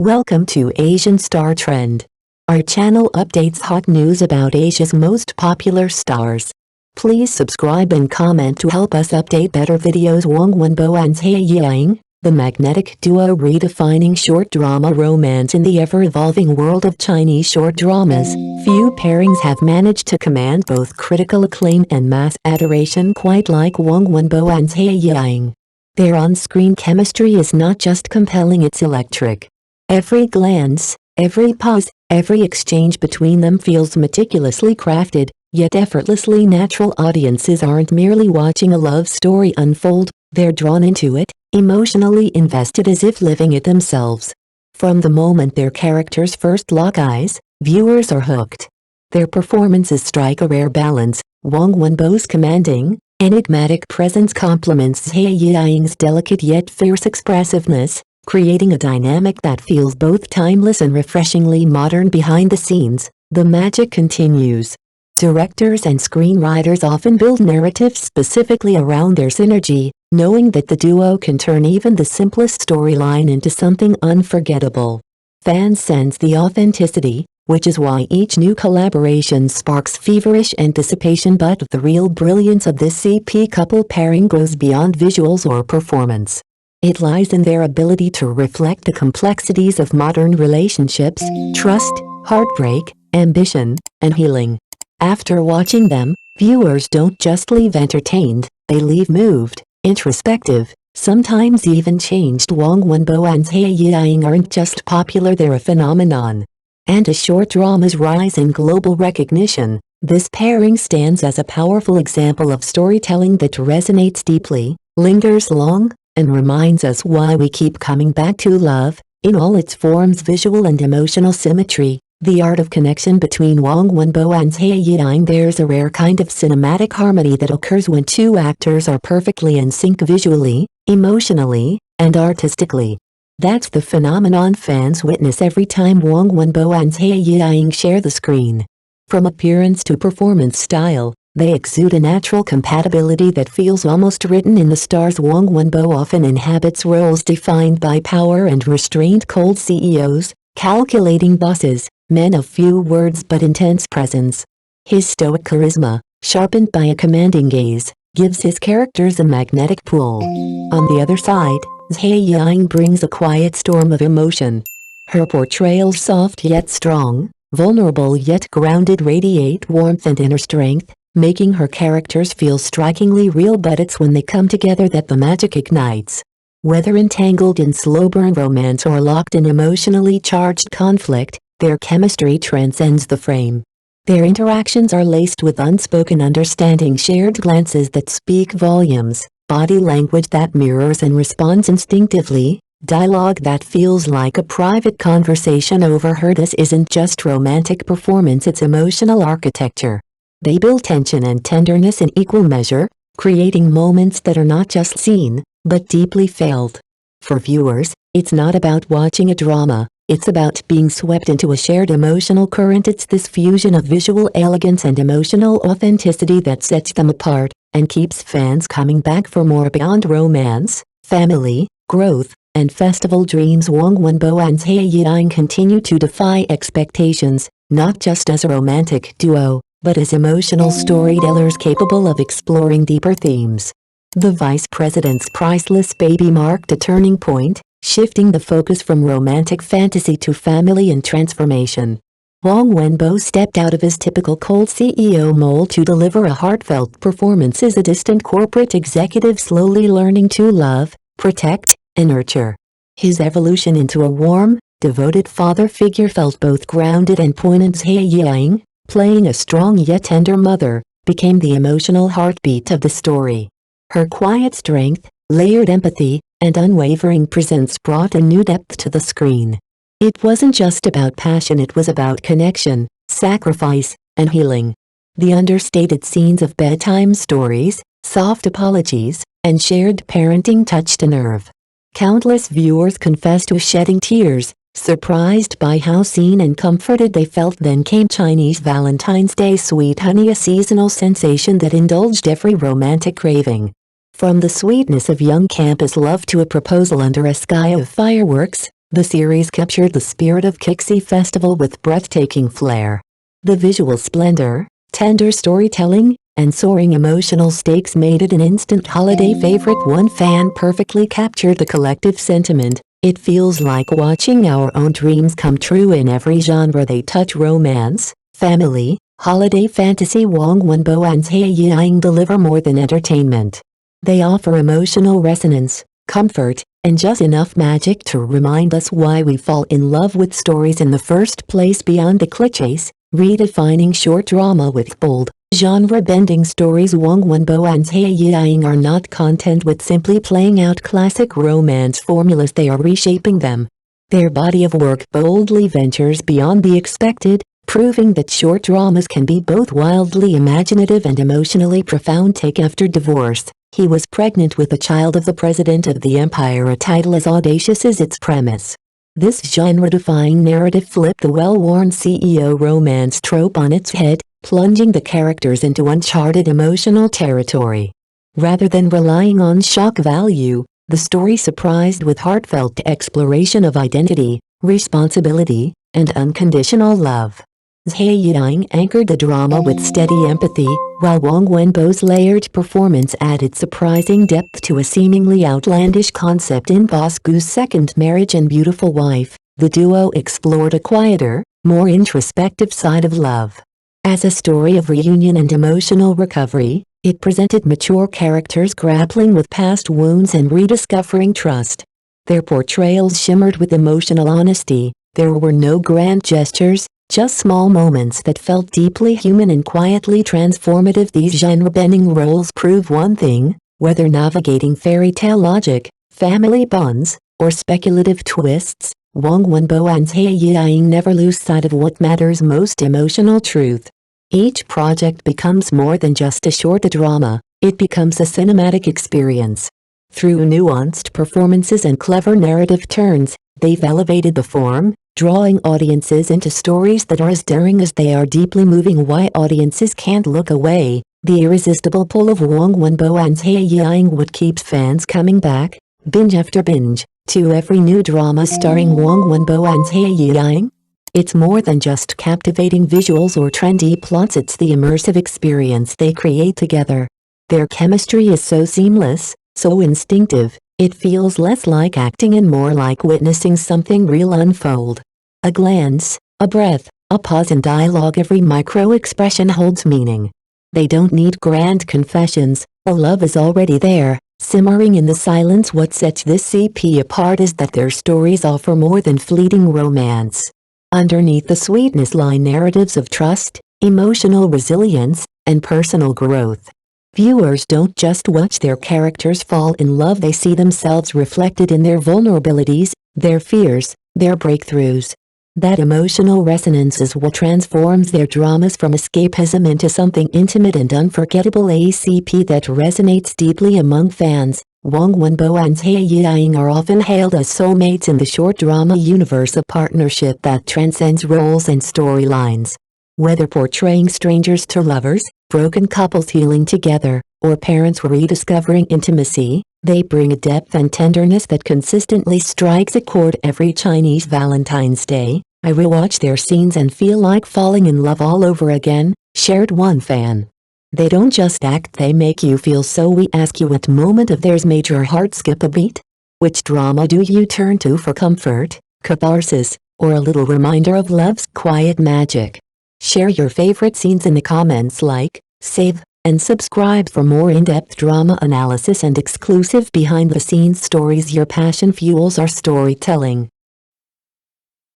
Welcome to Asian Star Trend. Our channel updates hot news about Asia's most popular stars. Please subscribe and comment to help us update better videos. Huang Wenbo and Zhai Yiying, the magnetic duo redefining short drama romance in the ever-evolving world of Chinese short dramas. Few pairings have managed to command both critical acclaim and mass adoration quite like Huang Wenbo and Zhai Yiying. Their on-screen chemistry is not just compelling, it's electric. Every glance, every pause, every exchange between them feels meticulously crafted, yet effortlessly natural. Audiences aren't merely watching a love story unfold, they're drawn into it, emotionally invested as if living it themselves. From the moment their characters first lock eyes, viewers are hooked. Their performances strike a rare balance. Huang Wenbo's commanding, enigmatic presence complements Zhai Yiying's delicate yet fierce expressiveness, creating a dynamic that feels both timeless and refreshingly modern. Behind the scenes, the magic continues. Directors and screenwriters often build narratives specifically around their synergy, knowing that the duo can turn even the simplest storyline into something unforgettable. Fans sense the authenticity, which is why each new collaboration sparks feverish anticipation. But the real brilliance of this CP couple pairing goes beyond visuals or performance. It lies in their ability to reflect the complexities of modern relationships, trust, heartbreak, ambition, and healing. After watching them, viewers don't just leave entertained, they leave moved, introspective, sometimes even changed. Huang Wenbo and Zhai Yiying aren't just popular, they're a phenomenon. And as short dramas rise in global recognition, this pairing stands as a powerful example of storytelling that resonates deeply, lingers long, and reminds us why we keep coming back to love, in all its forms. Visual and emotional symmetry, the art of connection between Huang Wenbo and Zhai Yiying. There's a rare kind of cinematic harmony that occurs when two actors are perfectly in sync visually, emotionally, and artistically. That's the phenomenon fans witness every time Huang Wenbo and Zhai Yiying share the screen. From appearance to performance style, they exude a natural compatibility that feels almost written in the stars. Huang Wenbo often inhabits roles defined by power and restraint: cold CEOs, calculating bosses, men of few words but intense presence. His stoic charisma, sharpened by a commanding gaze, gives his characters a magnetic pull. On the other side, Zhai Yiying brings a quiet storm of emotion. Her portrayals, soft yet strong, vulnerable yet grounded, radiate warmth and inner strength, making her characters feel strikingly real. But it's when they come together that the magic ignites. Whether entangled in slow-burn romance or locked in emotionally charged conflict, their chemistry transcends the frame. Their interactions are laced with unspoken understanding, shared glances that speak volumes, body language that mirrors and responds instinctively, dialogue that feels like a private conversation overheard. This isn't just romantic performance, it's emotional architecture. They build tension and tenderness in equal measure, creating moments that are not just seen, but deeply felt. For viewers, it's not about watching a drama, it's about being swept into a shared emotional current. It's this fusion of visual elegance and emotional authenticity that sets them apart, and keeps fans coming back for more. Beyond romance, family, growth, and festival dreams, Huang Wenbo and Zhai Yiying continue to defy expectations, not just as a romantic duo, but as emotional storytellers capable of exploring deeper themes. The Vice President's priceless baby marked a turning point, shifting the focus from romantic fantasy to family and transformation. Huang Wenbo stepped out of his typical cold CEO mold to deliver a heartfelt performance as a distant corporate executive slowly learning to love, protect, and nurture. His evolution into a warm, devoted father figure felt both grounded and poignant. Zhai Yiying, playing a strong yet tender mother, became the emotional heartbeat of the story. Her quiet strength, layered empathy, and unwavering presence brought a new depth to the screen. It wasn't just about passion, it was about connection, sacrifice, and healing. The understated scenes of bedtime stories, soft apologies, and shared parenting touched a nerve. Countless viewers confessed to shedding tears, surprised by how seen and comforted they felt. Then came Chinese Valentine's Day Sweet Honey, a seasonal sensation that indulged every romantic craving. From the sweetness of young campus love to a proposal under a sky of fireworks, The series captured the spirit of Kixi Festival with breathtaking flair. The visual splendor, tender storytelling, and soaring emotional stakes made it an instant holiday favorite. One fan perfectly captured the collective sentiment. It feels like watching our own dreams come true in every genre they touch: romance, family, holiday fantasy. Huang Wenbo and Zhai Yiying deliver more than entertainment. They offer emotional resonance, comfort, and just enough magic to remind us why we fall in love with stories in the first place. Beyond the clichés, redefining short drama with bold, genre-bending stories, Huang Wenbo and Zhai Yiying are not content with simply playing out classic romance formulas. They are reshaping them. Their body of work boldly ventures beyond the expected, proving that short dramas can be both wildly imaginative and emotionally profound. Take After Divorce, he was pregnant with a child of the president of the empire, a title as audacious as its premise. This genre-defying narrative flipped the well-worn CEO romance trope on its head, plunging the characters into uncharted emotional territory. Rather than relying on shock value, the story surprised with heartfelt exploration of identity, responsibility, and unconditional love. Zhai Yiying anchored the drama with steady empathy, while Huang Wenbo's layered performance added surprising depth to a seemingly outlandish concept. In Boss Gu's Second Marriage and Beautiful Wife, the duo explored a quieter, more introspective side of love. As a story of reunion and emotional recovery, it presented mature characters grappling with past wounds and rediscovering trust. Their portrayals shimmered with emotional honesty. There were no grand gestures, just small moments that felt deeply human and quietly transformative. These genre-bending roles prove one thing: whether navigating fairy tale logic, family bonds, or speculative twists, Huang Wenbo and Zhai Yiying never lose sight of what matters most: emotional truth. Each project becomes more than just a short drama, it becomes a cinematic experience. Through nuanced performances and clever narrative turns, they've elevated the form, drawing audiences into stories that are as daring as they are deeply moving. Why audiences can't look away: the irresistible pull of Huang Wenbo and Zhai Yiying what keeps fans coming back, binge after binge, to every new drama starring Huang Wenbo and Zhai Yiying. It's more than just captivating visuals or trendy plots, it's the immersive experience they create together. Their chemistry is so seamless, so instinctive, it feels less like acting and more like witnessing something real unfold. A glance, a breath, a pause in dialogue, every micro-expression holds meaning. They don't need grand confessions, the love is already there, simmering in the silence. What sets this CP apart is that their stories offer more than fleeting romance. Underneath the sweetness lie narratives of trust, emotional resilience, and personal growth. Viewers don't just watch their characters fall in love, they see themselves reflected in their vulnerabilities, their fears, their breakthroughs. That emotional resonance is what transforms their dramas from escapism into something intimate and unforgettable. A CP that resonates deeply among fans. Huang Wenbo and Zhai Yiying are often hailed as soulmates in the short drama universe, a partnership that transcends roles and storylines. Whether portraying strangers to lovers, broken couples healing together, or parents rediscovering intimacy, they bring a depth and tenderness that consistently strikes a chord. Every Chinese Valentine's Day, I rewatch their scenes and feel like falling in love all over again, shared one fan. They don't just act, they make you feel. So we ask you, what moment of theirs made your heart skip a beat? Which drama do you turn to for comfort, catharsis, or a little reminder of love's quiet magic? Share your favorite scenes in the comments. Like, save, and subscribe for more in-depth drama analysis and exclusive behind-the-scenes stories. Your passion fuels our storytelling.